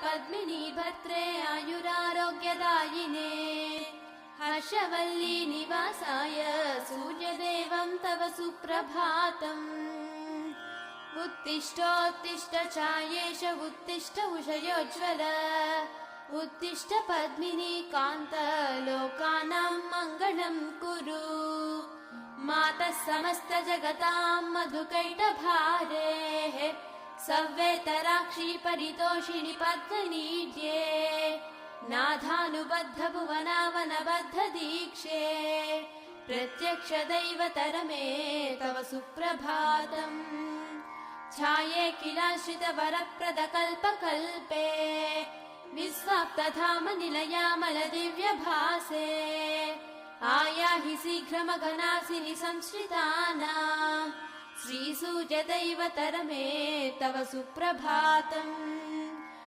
पद्मिनी भर्त्रे आयुरारोग्यदायिने हर्षवल्ली निवासाय सूर्यदेवं तव सुप्रभातम् उत्तिष्ठोत्तिष्ठ चायेश उत्तिष्ठ उषयोज्ज्वल उत्तिष्ठ पद्मिनी कान्त लोकानां मङ्गलं कुरु मातः समस्त जगतां मधुकैटभारेः सव्येतराक्षी परितोषिणि पद्मनीड्ये नाथानुबद्ध भुवनावनबद्ध दीक्षे प्रत्यक्ष दैवतरमे तव सुप्रभातम् छाये किलाश्रित वरप्रद कल्पकल्पे विस्वाप्तधाम निलयामल दिव्यभासे आयाहि शीघ्रमघनासिनि संश्रितानां श्रीसूर्यदैवतरमे तव सुप्रभातम्।